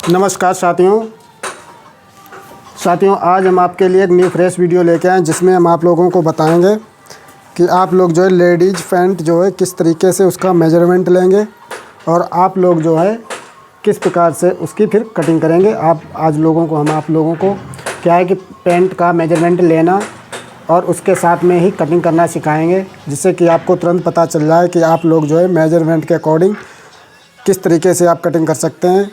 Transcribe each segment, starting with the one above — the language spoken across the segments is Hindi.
नमस्कार साथियों, आज हम आपके लिए एक न्यू फ्रेश वीडियो लेके आए जिसमें हम आप लोगों को बताएंगे कि आप लोग जो है लेडीज़ पैंट जो है किस तरीके से उसका मेजरमेंट लेंगे और आप लोग जो है किस प्रकार से उसकी फिर कटिंग करेंगे। हम आप लोगों को क्या है कि पैंट का मेजरमेंट लेना और उसके साथ में ही कटिंग करना सिखाएंगे, जिससे कि आपको तुरंत पता चल जाए कि आप लोग जो है मेजरमेंट के अकॉर्डिंग किस तरीके से आप कटिंग कर सकते हैं।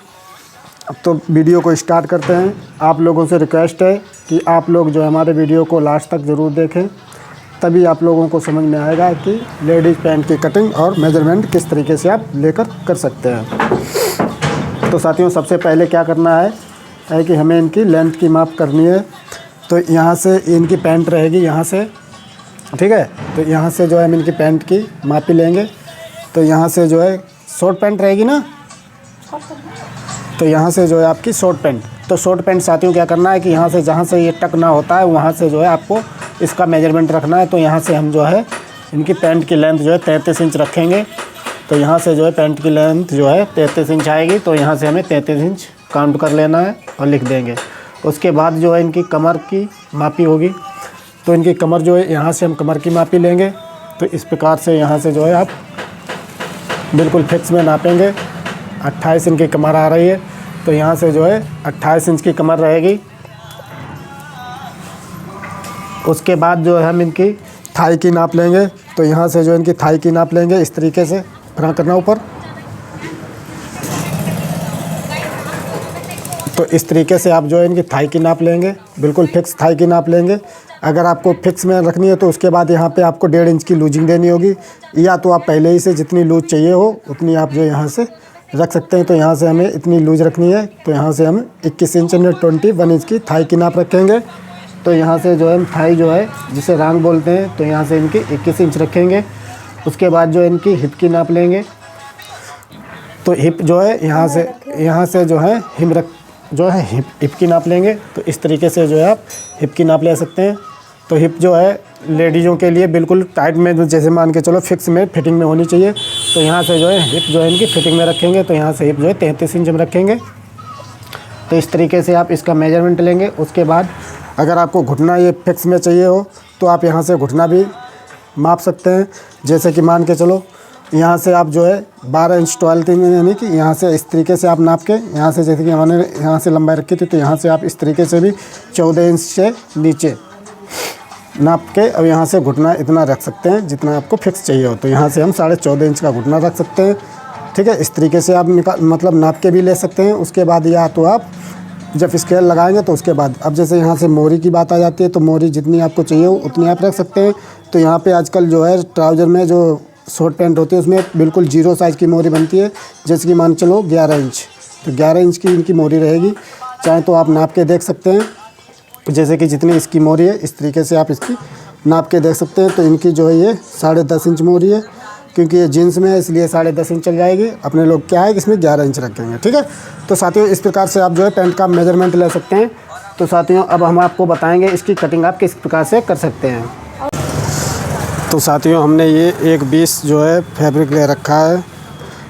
अब तो वीडियो को स्टार्ट करते हैं। आप लोगों से रिक्वेस्ट है कि आप लोग जो हमारे वीडियो को लास्ट तक ज़रूर देखें, तभी आप लोगों को समझ में आएगा कि लेडीज़ पैंट की कटिंग और मेजरमेंट किस तरीके से आप लेकर कर सकते हैं। तो साथियों, सबसे पहले क्या करना है कि हमें इनकी लेंथ की माप करनी है। तो यहाँ से इनकी पैंट रहेगी यहाँ से, ठीक है। तो यहाँ से जो है हम इनकी पैंट की मापी लेंगे। तो यहाँ से जो है शॉर्ट पैंट रहेगी ना, तो यहाँ से जो है आपकी शॉर्ट पैंट। तो शॉर्ट पैंट साथियों क्या करना है कि यहाँ से जहाँ से ये टक ना होता है वहाँ से जो है आपको इसका मेजरमेंट रखना है। तो यहाँ से हम जो है इनकी पैंट की लेंथ जो है 33 इंच रखेंगे। तो यहाँ से जो है पैंट की लेंथ जो है 33 इंच आएगी। तो यहाँ से हमें 33 इंच काउंट कर लेना है और लिख देंगे। उसके बाद जो है इनकी कमर की मापी होगी। तो इनकी कमर जो है यहाँ से हम कमर की मापी लेंगे। तो इस प्रकार से यहाँ से जो है आप बिल्कुल फिक्स में नापेंगे। 28 इंच की कमर आ रही है, तो यहाँ से जो है 28 इंच की कमर रहेगी। उसके बाद जो है हम इनकी थाई की नाप लेंगे। तो यहाँ से जो इनकी थाई की नाप लेंगे, इस तरीके से फ्रा करना ऊपर। तो इस तरीके से आप जो है इनकी थाई की नाप लेंगे, बिल्कुल फिक्स थाई की नाप लेंगे। अगर आपको फिक्स में रखनी है तो उसके बाद यहाँ पे आपको 1.5 इंच की लूजिंग देनी होगी, या तो आप पहले ही से जितनी लूज चाहिए हो उतनी आप जो यहाँ से रख सकते हैं। तो यहाँ से हमें इतनी लूज रखनी है। तो यहाँ से हम 21 इंच और 21 इंच की थाई की नाप रखेंगे। तो यहाँ से जो है हम थाई जो है जिसे रांग बोलते हैं, तो यहाँ से इनकी 21 इंच रखेंगे। उसके बाद जो है इनकी हिप की नाप लेंगे। तो हिप जो है यहाँ से जो है हिप की नाप लेंगे। तो इस तरीके से जो है आप हिप की नाप ले सकते हैं। तो हिप जो है लेडीज़ों के लिए बिल्कुल टाइट में, जैसे मान के चलो फिक्स में फिटिंग में होनी चाहिए। तो यहाँ से जो है हिप जो है इनकी फिटिंग में रखेंगे। तो यहाँ से हिप जो है 33 इंच में रखेंगे। तो इस तरीके से आप इसका मेजरमेंट लेंगे। उसके बाद अगर आपको घुटना ये फिक्स में चाहिए हो तो आप यहाँ से घुटना भी माप सकते हैं। जैसे कि मान के चलो यहाँ से आप जो है 12 इंच 12 इंच, यानी कि यहाँ से इस तरीके से आप नाप के यहाँ से, जैसे कि हमने यहाँ से लंबाई रखी थी, तो यहाँ से आप इस तरीके से भी 14 इंच से नीचे नाप के अब यहाँ से घुटना इतना रख सकते हैं जितना आपको फिक्स चाहिए हो। तो यहाँ से हम 14.5 इंच का घुटना रख सकते हैं, ठीक है। इस तरीके से आप नाप के भी ले सकते हैं। उसके बाद या तो आप जब स्केल लगाएंगे तो उसके बाद अब जैसे यहाँ से मोरी की बात आ जाती है, तो मोरी जितनी आपको चाहिए हो उतनी आप रख सकते हैं। तो यहाँ पे आजकल जो है ट्राउज़र में जो शॉर्ट पैंट होती है उसमें बिल्कुल 0 साइज़ की मोरी बनती है, जैसे कि मान चलो 11 इंच। तो 11 इंच की इनकी मोरी रहेगी। चाहे तो आप नाप के देख सकते हैं, जैसे कि जितनी इसकी मोरी है इस तरीके से आप इसकी नाप के देख सकते हैं। तो इनकी जो है ये 10.5 इंच मोरी है, क्योंकि ये जीन्स में है इसलिए 10.5 इंच चल जाएगी। अपने लोग क्या है कि इसमें 11 इंच रखेंगे, ठीक है। तो साथियों, इस प्रकार से आप जो है पैंट का मेजरमेंट ले सकते हैं। तो साथियों, अब हम आपको बताएंगे इसकी कटिंग आप किस प्रकार से कर सकते हैं। तो साथियों, हमने ये एक 20 जो है फैब्रिक ले रखा है।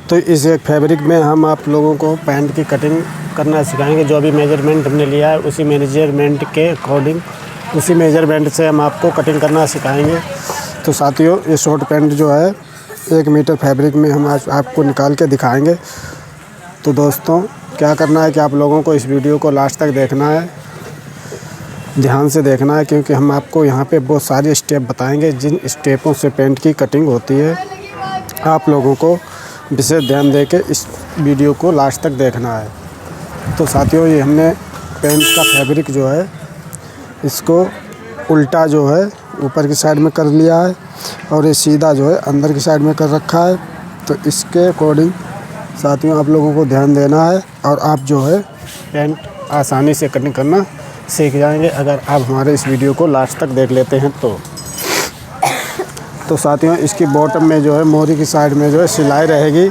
तो इस एक फैब्रिक में हम आप लोगों को पैंट की कटिंग करना सिखाएंगे। जो अभी मेजरमेंट हमने लिया है उसी मेजरमेंट के अकॉर्डिंग, उसी मेजरमेंट से हम आपको कटिंग करना सिखाएंगे। तो साथियों, ये शॉर्ट पैंट जो है 1 मीटर फैब्रिक में हम आज आपको निकाल के दिखाएंगे। तो दोस्तों, क्या करना है कि आप लोगों को इस वीडियो को लास्ट तक देखना है, ध्यान से देखना है, क्योंकि हम आपको यहाँ पे बहुत सारे स्टेप बताएंगे जिन स्टेपों से पैंट की कटिंग होती है। आप लोगों को विशेष ध्यान दे के इस वीडियो को लास्ट तक देखना है। तो साथियों, ये हमने पैंट का फैब्रिक जो है इसको उल्टा जो है ऊपर की साइड में कर लिया है और ये सीधा जो है अंदर की साइड में कर रखा है। तो इसके अकॉर्डिंग साथियों आप लोगों को ध्यान देना है और आप जो है पैंट आसानी से कटिंग करना सीख जाएंगे, अगर आप हमारे इस वीडियो को लास्ट तक देख लेते हैं तो साथियों, इसकी बॉटम में जो है मोरी की साइड में जो है सिलाई रहेगी।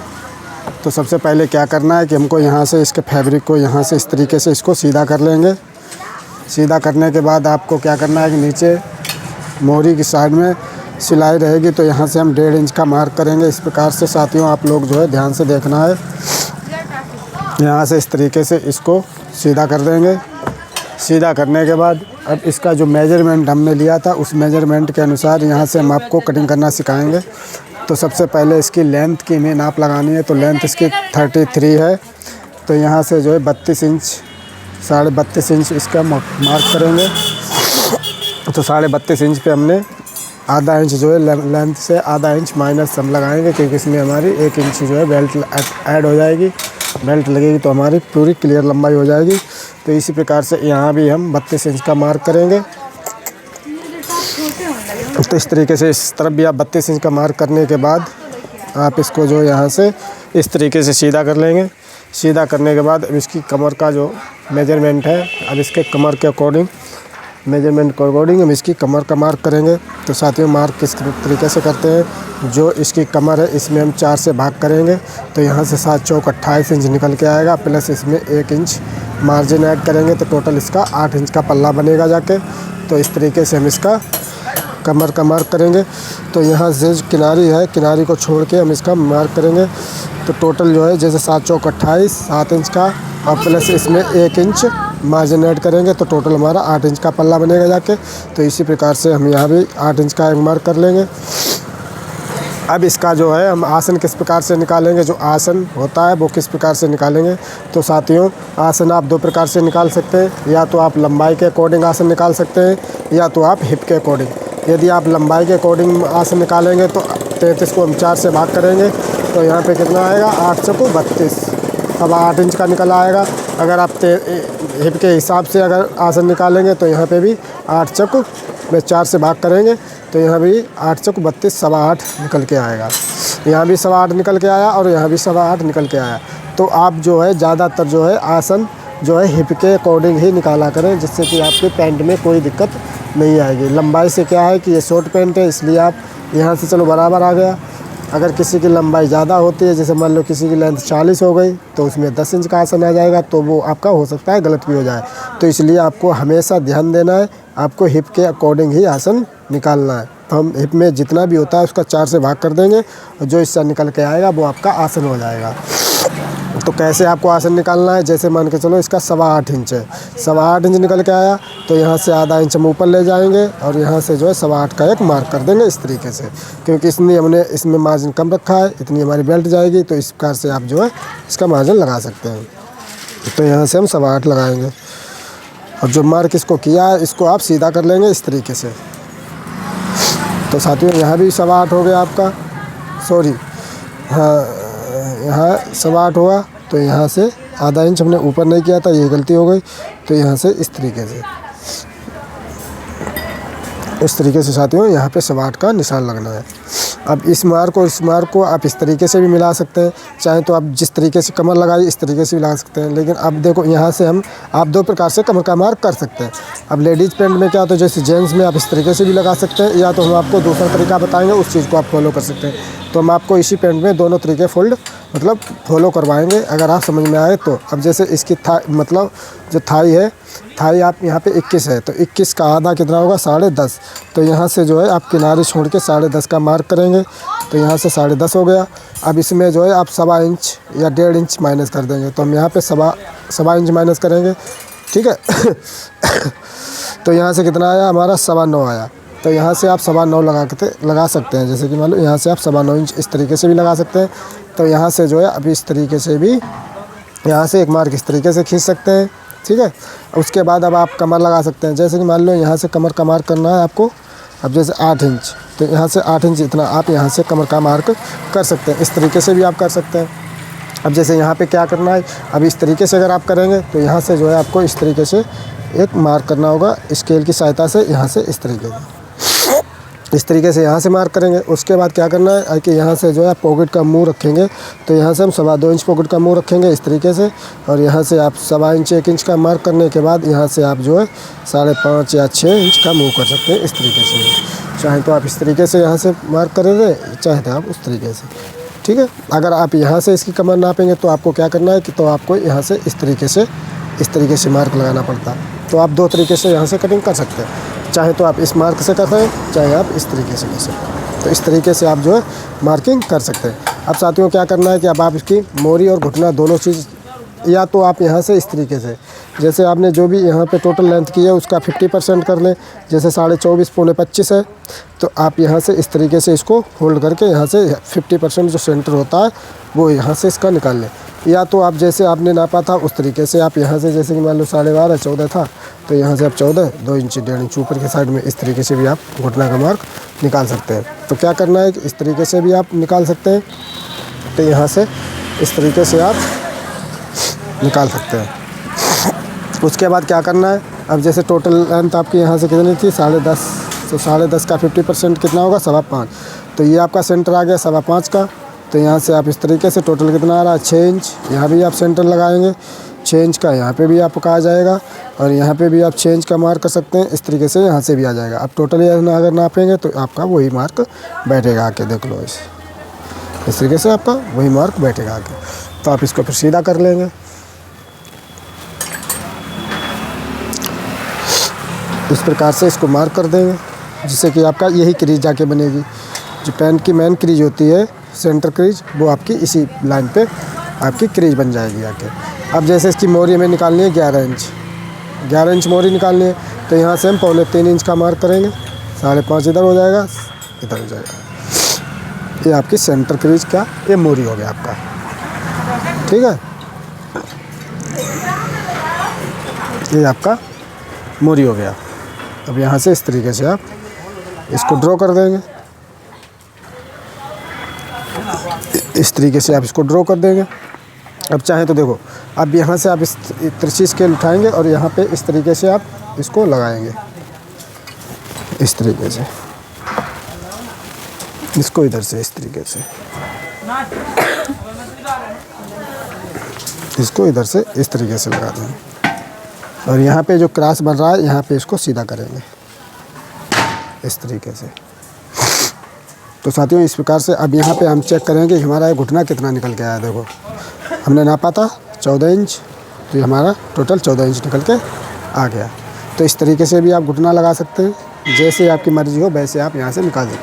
तो सबसे पहले क्या करना है कि हमको यहाँ से इसके फैब्रिक को यहाँ से इस तरीके से इसको सीधा कर लेंगे। सीधा करने के बाद आपको क्या करना है कि नीचे मोरी की साइड में सिलाई रहेगी, तो यहाँ से हम 1.5 इंच का मार्क करेंगे। इस प्रकार से साथियों आप लोग जो है ध्यान से देखना है। यहाँ से इस तरीके से इसको सीधा कर देंगे। सीधा करने के बाद अब इसका जो मेजरमेंट हमने लिया था उस मेजरमेंट के अनुसार यहाँ से हम आपको कटिंग करना सिखाएंगे। तो सबसे पहले इसकी लेंथ की हमें नाप लगानी है। तो लेंथ इसकी 33 है। तो यहाँ से जो है 32 इंच 32.5 इंच इसका मार्क करेंगे। तो 32.5 इंच पे हमने आधा इंच जो है लेंथ से आधा इंच माइनस हम लगाएंगे, क्योंकि इसमें हमारी 1 इंच जो है बेल्ट ऐड हो जाएगी। बेल्ट लगेगी तो हमारी पूरी क्लियर लंबाई हो जाएगी। तो इसी प्रकार से यहाँ भी हम 32 इंच का मार्क करेंगे। तो इस तरीके से इस तरफ भी आप 32 इंच का मार्क करने के बाद आप इसको जो यहाँ से इस तरीके से सीधा कर लेंगे। सीधा करने के बाद अब इसकी कमर का जो मेजरमेंट है, अब इसके कमर के अकॉर्डिंग मेजरमेंट के अकॉर्डिंग हम इसकी कमर का मार्क करेंगे। तो साथियों मार्क किस तरीके से करते हैं, जो इसकी कमर है इसमें हम 4 से भाग करेंगे। तो यहाँ से 7 चौक 28 इंच निकल के आएगा, प्लस इसमें 1 इंच मार्जिन ऐड करेंगे। तो टोटल इसका 8 इंच का पल्ला बनेगा जाके। तो इस तरीके से हम इसका कमर का मार्क करेंगे। तो यहाँ से किनारी है, किनारी को छोड़ के हम इसका मार्क करेंगे। तो टोटल जो है जैसे 7 चौक 28 7 इंच का और प्लस इसमें 1 इंच मार्जिन ऐड करेंगे, तो टोटल हमारा 8 इंच का पल्ला बनेगा जाके। तो इसी प्रकार से हम यहाँ भी 8 इंच का एक मार्क कर लेंगे। अब इसका जो है हम आसन किस प्रकार से निकालेंगे, जो आसन होता है वो किस प्रकार से निकालेंगे। तो साथियों आसन आप 2 प्रकार से निकाल सकते हैं, या तो आप लंबाई के अकॉर्डिंग आसन निकाल सकते हैं, या तो आप हिप के अकॉर्डिंग। यदि आप लंबाई के अकॉर्डिंग आसन निकालेंगे तो 33 को हम 4 से भाग करेंगे। तो यहाँ पे कितना आएगा 8 चौको 32, अब 8 इंच का निकल आएगा। अगर आप हिप के हिसाब से अगर आसन निकालेंगे तो यहाँ पे भी 8 चौक में 4 से भाग करेंगे, तो यहाँ भी 8 चौक 32 8.25 निकल के आएगा। यहाँ भी 8.25 निकल के आया और यहाँ भी 8.25 निकल के आया। तो आप जो है ज़्यादातर जो है आसन जो है हिप के अकॉर्डिंग ही निकाला करें, जिससे कि आपके पैंट में कोई दिक्कत नहीं आएगी। लंबाई से क्या है कि ये शॉर्ट पैंट है, इसलिए आप यहाँ से चलो बराबर आ गया। अगर किसी की लंबाई ज़्यादा होती है, जैसे मान लो किसी की लेंथ 40 हो गई, तो उसमें 10 इंच का आसन आ जाएगा, तो वो आपका हो सकता है गलत भी हो जाए। तो इसलिए आपको हमेशा ध्यान देना है, आपको हिप के अकॉर्डिंग ही आसन निकालना है। तो हम हिप में जितना भी होता है उसका 4 से भाग कर देंगे, और जो हिस्सा निकल के आएगा वो आपका आसन हो जाएगा। तो कैसे आपको आसन निकालना है, जैसे मान के चलो इसका 8.25 इंच है, 8.25 इंच निकल के आया, तो यहाँ से आधा इंच हम ऊपर ले जाएंगे और यहाँ से जो है 8.25 का एक मार्क कर देंगे इस तरीके से, क्योंकि हमने इसमें मार्जिन कम रखा है, इतनी हमारी बेल्ट जाएगी। तो इस प्रकार से आप जो है इसका मार्जिन लगा सकते हैं। तो यहाँ से हम 8.25 लगाएंगे, और जो मार्क इसको किया है इसको आप सीधा कर लेंगे इस तरीके से। तो साथियों यहाँ भी 8.25 हो गया आपका, सॉरी हाँ यहाँ 8.25 हुआ। तो यहाँ से आधा इंच हमने ऊपर नहीं किया था, ये गलती हो गई। तो यहाँ से इस तरीके से साथियों यहाँ पे 8.25 का निशान लगना है। अब इस मार्क को आप इस तरीके से भी मिला सकते हैं, चाहे तो आप जिस तरीके से कमर लगाई इस तरीके से भी लगा सकते हैं। लेकिन अब देखो यहाँ से आप 2 प्रकार से कमर का मार्क कर सकते हैं। अब लेडीज़ पैंट में क्या होता है, जैसे जेंट्स में आप इस तरीके से भी लगा सकते हैं, या तो हम आपको दूसरा तरीका बताएंगे, उस चीज़ को आप फॉलो कर सकते हैं। तो हम आपको इसी पैंट में दोनों तरीके फॉलो करवाएंगे, अगर आप समझ में आए तो। अब जैसे इसकी जो थाई है, थाई आप यहाँ पे 21 है, तो 21 का आधा कितना होगा 10.5। तो यहाँ से जो है आप किनारे छोड़ के 10.5 का मार्क करेंगे। तो यहाँ से 10.5 हो गया। अब इसमें जो है आप 1.25 इंच या 1.5 इंच माइनस कर देंगे। तो हम यहाँ पे 1.25 इंच माइनस करेंगे, ठीक है। तो यहाँ से कितना आया हमारा 9.25 आया। तो यहाँ से आप 9.25 लगा सकते हैं। जैसे कि मान लो यहाँ से आप 9.25 इंच इस तरीके से भी लगा सकते हैं। तो यहाँ से जो है अभी इस तरीके से भी यहाँ से एक मार्क इस तरीके से खींच सकते हैं, ठीक है। उसके बाद अब आप कमर लगा सकते हैं। जैसे कि मान लो यहाँ से कमर का मार्क करना है आपको, अब जैसे 8 इंच, तो यहाँ से 8 इंच इतना आप यहाँ से कमर का मार्क कर सकते हैं। इस तरीके से भी आप कर सकते हैं। अब जैसे यहाँ पे क्या करना है, अब इस तरीके से अगर आप करेंगे तो यहाँ से जो है आपको इस तरीके से एक मार्क करना होगा स्केल की सहायता से, यहाँ से इस तरीके से यहाँ से मार्क करेंगे। उसके बाद क्या करना है कि यहाँ से जो है पॉकेट का मुंह रखेंगे। तो यहाँ से हम 2.25 इंच पॉकेट का मुंह रखेंगे इस तरीके से, और यहाँ से आप 1.25 इंच 1 इंच का मार्क करने के बाद यहाँ से आप जो है 5.5 या 6 इंच का मुँह कर सकते हैं इस तरीके से। चाहे तो आप इस तरीके से यहाँ से मार्क करेंगे, चाहे तो आप उस तरीके से, ठीक है। अगर आप यहाँ से इसकी कमर नापेंगे तो आपको क्या करना है कि तो आपको यहाँ से इस तरीके से मार्क लगाना पड़ता है। तो आप 2 तरीके से यहाँ से कटिंग कर सकते हैं, चाहे तो आप इस मार्क से कर सकते हैं, चाहे आप इस तरीके से कर सकते हैं। तो इस तरीके से आप जो है मार्किंग कर सकते हैं। अब साथियों क्या करना है कि अब आप इसकी मोरी और घुटना दोनों चीज़ या तो आप यहाँ से इस तरीके से, जैसे आपने जो भी यहाँ पे टोटल लेंथ की है उसका 50% कर लें। जैसे 24.5 पौने 25 है, तो आप यहाँ से इस तरीके से इसको होल्ड करके यहाँ से 50% जो सेंटर होता है वो यहाँ से इसका निकाल लें। या तो आप जैसे आपने नापा था उस तरीके से आप यहाँ से, जैसे कि मान लो 12.5 14 था, तो यहाँ से आप 14 2 इंच 1.5 इंच ऊपर के साइड में इस तरीके से भी आप घुटना का मार्क निकाल सकते हैं। तो क्या करना है कि इस तरीके से भी आप निकाल सकते हैं, तो यहाँ से इस तरीके से आप निकाल सकते हैं। उसके बाद क्या करना है, अब जैसे टोटल लेंथ आपकी यहाँ से कितनी थी 10.5, तो 10.5 का 50% कितना होगा 5.25, तो ये आपका सेंटर आ गया 5.25 का। तो यहाँ से आप इस तरीके से टोटल कितना आ रहा है 6 इंच, यहाँ भी आप सेंटर लगाएंगे 6 इंच का, यहाँ पे भी आपका आ जाएगा और यहाँ पे भी आप 6 इंच का मार्क कर सकते हैं। इस तरीके से यहाँ से भी आ जाएगा। अब टोटल अगर नापेंगे तो आपका वही मार्क बैठेगा आके, देख लो इस तरीके से आपका वही मार्क बैठेगा आके। तो आप इसको फिर सीधा कर लेंगे। इस प्रकार से इसको मार्क कर देंगे, जिससे कि आपका यही क्रीज जाके बनेगी। जो पैंट की मेन क्रीज होती है सेंटर क्रीज, वो आपकी इसी लाइन पे आपकी क्रीज बन जाएगी आके। अब जैसे इसकी मोरी हमें निकालनी है 11 इंच मोरी निकालनी है, तो यहाँ से हम 3.25 इंच का मार्क करेंगे, 5.5 इधर हो जाएगा, इधर हो जाएगा। ये आपकी सेंटर क्रीज का ये मोरी हो गया आपका, ठीक है। ये आपका मोरी हो गया। अब यहाँ से इस तरीके से आप इसको ड्रॉ कर देंगे, इस तरीके से आप इसको ड्रॉ कर देंगे। अब चाहे तो देखो, अब यहाँ से आप इस तिरछी स्केल उठाएंगे और यहाँ पे इस तरीके से आप इसको लगाएंगे, इस तरीके से इसको इधर से इस तरीके से इसको इधर से इस तरीके से लगा देंगे और यहाँ पे जो क्रॉस बन रहा है यहाँ पे इसको सीधा करेंगे इस तरीके से। तो साथियों इस प्रकार से अब यहाँ पे हम चेक करेंगे कि हमारा घुटना कितना निकल के आया। देखो हमने नापा था 14 इंच, तो ये हमारा टोटल 14 इंच निकल के आ गया। तो इस तरीके से भी आप घुटना लगा सकते हैं, जैसे आपकी मर्ज़ी हो वैसे आप यहाँ से निकाल दें।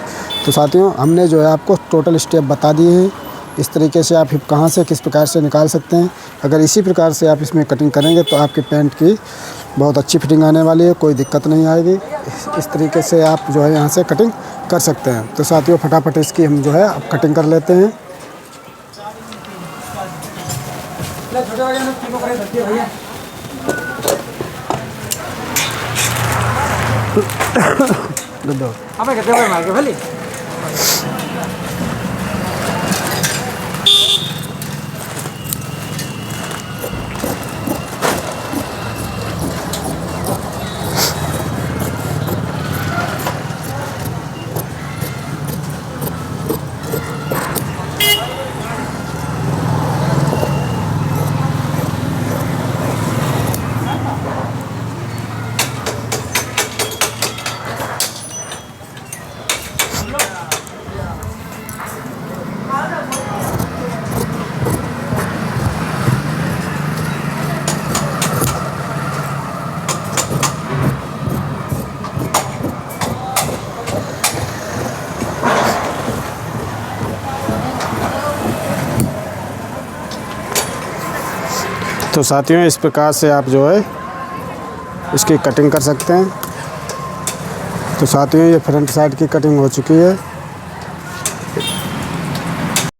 तो साथियों हमने जो है आपको टोटल स्टेप बता दिए हैं, इस तरीके से आप हिप कहाँ से किस प्रकार से निकाल सकते हैं। अगर इसी प्रकार से आप इसमें कटिंग करेंगे तो आपके पैंट की बहुत अच्छी फिटिंग आने वाली है, कोई दिक्कत नहीं आएगी। इस तरीके से आप जो है यहाँ से कटिंग कर सकते हैं। तो साथियों फटाफट इसकी हम जो है अब कटिंग कर लेते हैं। तो साथियों इस प्रकार से आप जो है इसकी कटिंग कर सकते हैं। तो साथियों ये फ्रंट साइड की कटिंग हो चुकी है।